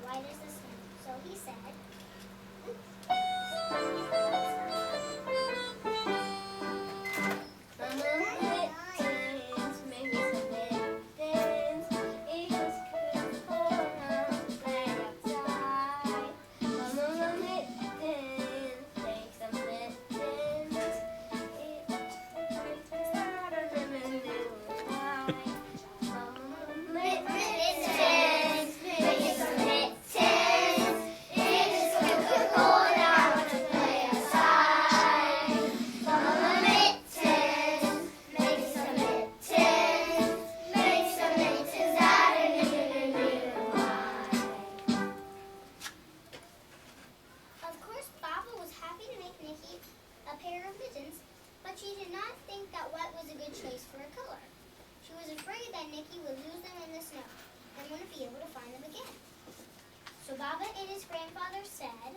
white as the snow. So he said, of course, Baba was happy to make Nikki a pair of mittens, but she did not think that wet was a good choice for a color. She was afraid that Nikki would lose them in the snow and wouldn't be able to find them again. So Baba and his grandfather said,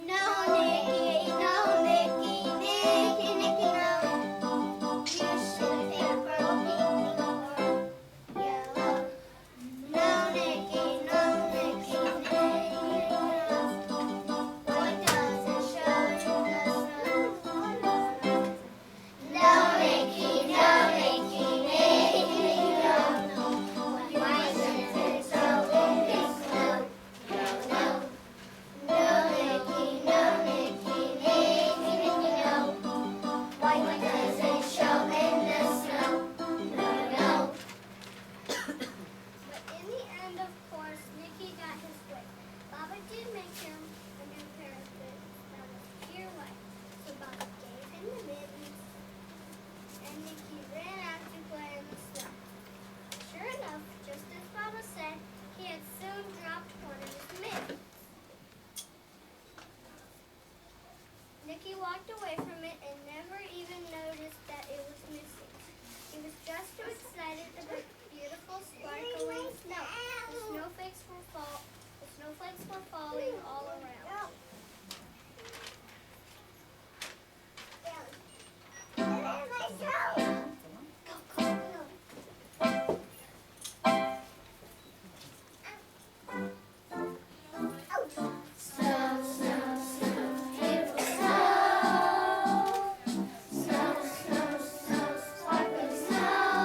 "No, Nikki, no, Nikki, Nikki, Nikki, no. You should pick purple, pink, or yellow. No, Nikki, no, Nikki, Nikki, no. What does it show in the snow? No, Nikki, no, Nikki, Nikki, no. Why does it show in the snow? No, no. No, Nikki, no, Nikki, Nikki, Nikki, no. Why does it show in the snow? No, no. But in the end, of course, Nikki got his way. Baba did make him a new pair of boots that was pure white. So Baba gave him the mittens, and Nikki ran out to play in the snow. Sure enough, just as Baba said, he had soon dropped one of his mittens. Nikki walked away from it and never even noticed that it was missing. He was just too excited about the beautiful sparkling snow. The snowflakes were falling all around. Snow, snow, snow, beautiful snow. Snow, snow, snow, sparkling snow.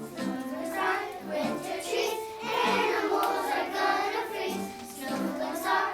Snowflakes are winter trees, animals are gonna freeze. Snowflakes are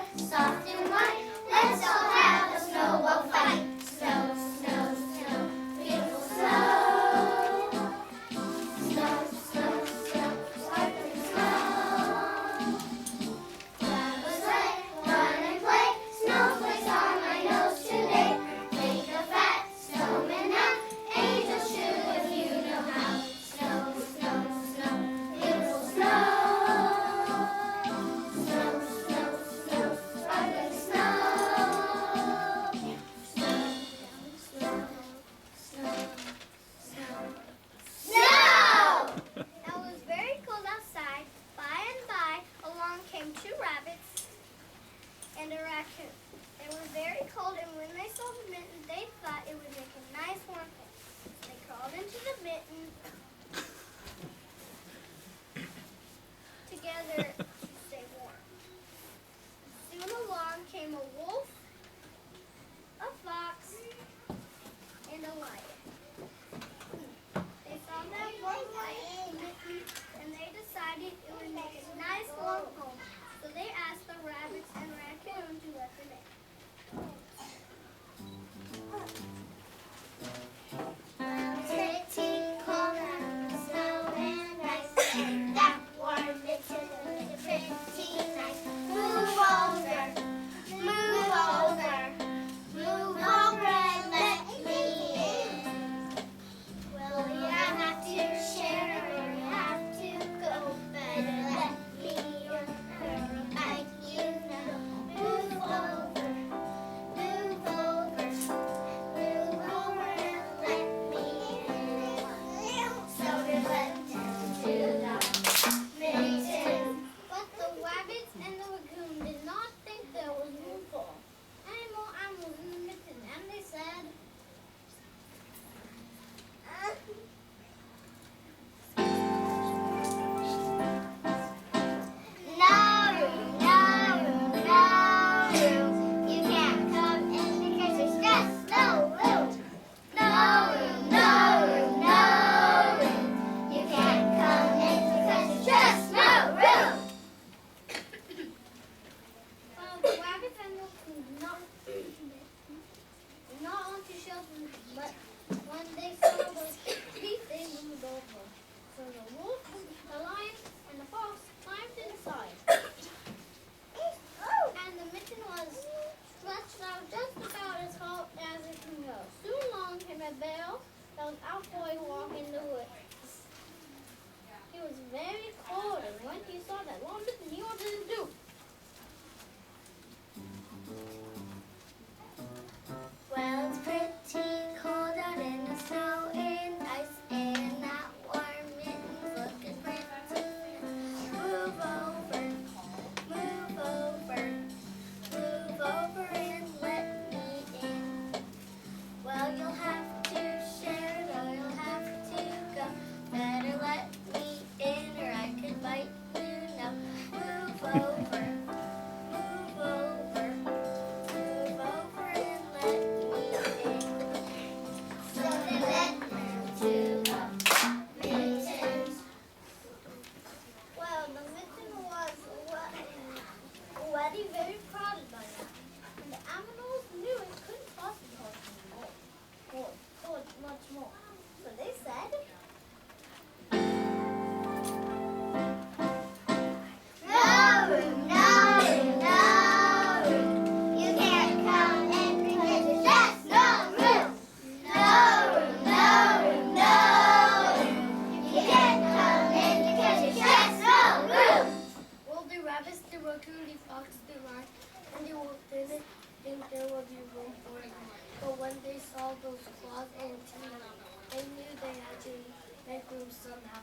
make room somehow.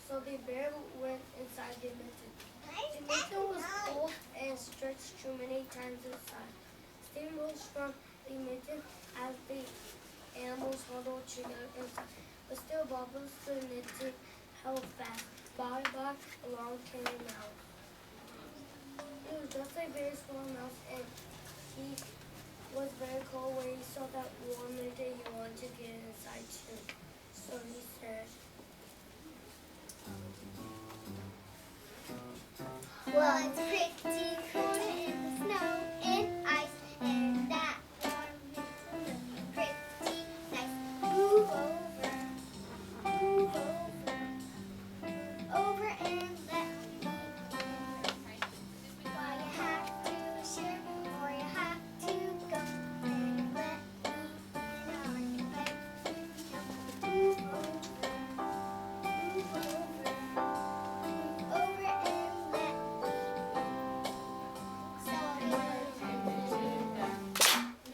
So the bear went inside the mitten. The mitten was old and stretched too many times inside. Steam rose from the mitten as the animals huddled together inside. But still Bubbles the mitten held fast. By along came a mouse. It was just a very small mouse, and he was very cold when he saw that warm day. He wanted to get inside too. So he said, well, it's pretty cold in the snow and ice, and that warm mitten looking pretty nice. Move over and let me in. Why you have to share, or you have to go and let me in on your bed. Move over and let me in. So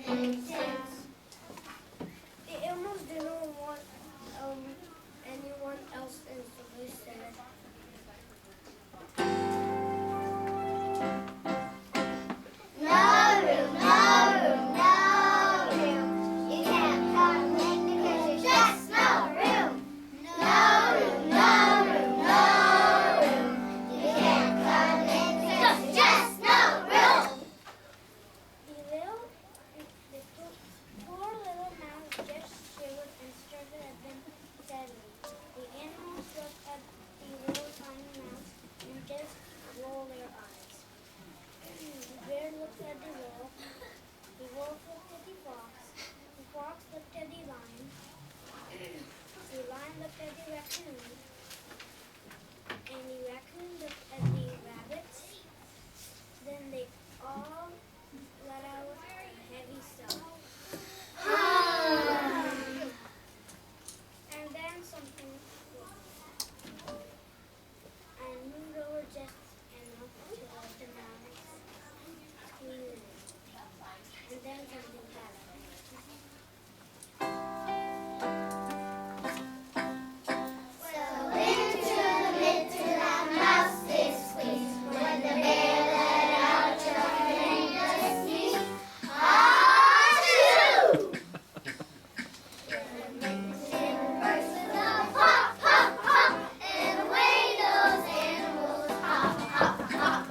mittens. the animals didn't want anyone else in, so they said, No room, no room, no room. You can't come in because there's just no room. No room, no room, no room. You can't come in because there's just no room. The poor little mouse just shivered and stared at them sadly. The animals looked at the little tiny mouse and just rolled their eyes. The bear looked at the wolf looked at the fox looked at the lion looked at the raccoon, and the raccoon looked at the rabbit. Then they all let out a heavy sigh. And then something I moved over just enough to let the mouse squeeze in. And then something happened. So into the mitten that mouse did squeeze. When the bear let out a tremendous sneeze. Achoo! The mitten burst with a pop, pop, pop, and away those animals hop, hop, hop.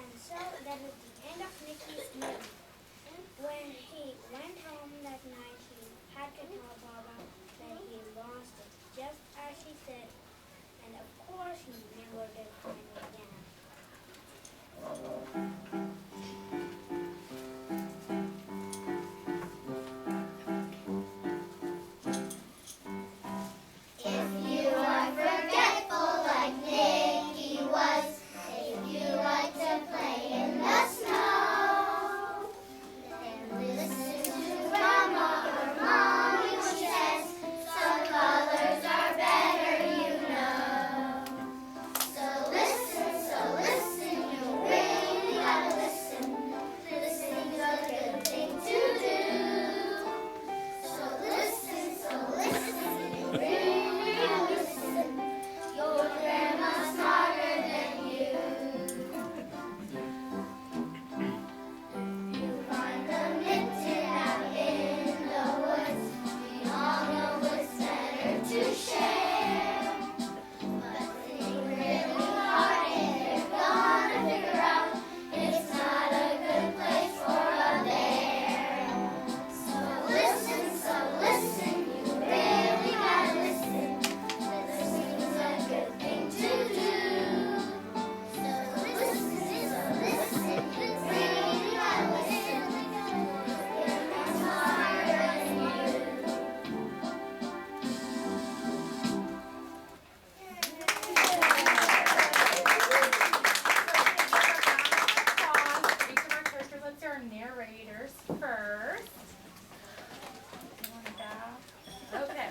And so that is the end of Mickey's movie. When he went home that night, he had to tell Baba that he lost it, just as she said. And of course, he never did find it again. If you are forgetful like Nicky was, if you like to play in the snow, then listen to Grandma or Mommy when she says some colors are better, you know. So listen, you really gotta listen. Listening's a good thing to do. So listen, you really gotta listen. Your grandma's smarter than you. You find the mitten out in the woods. We all know it's better to share. But think really hard and you're gonna figure out it's not a good place for a bear. So listen, you really gotta listen. Listening's a good thing to do. So listen, you really gotta listen. You're smarter than you. Each of our characters, let's do our narrators first. You want to bow? Okay.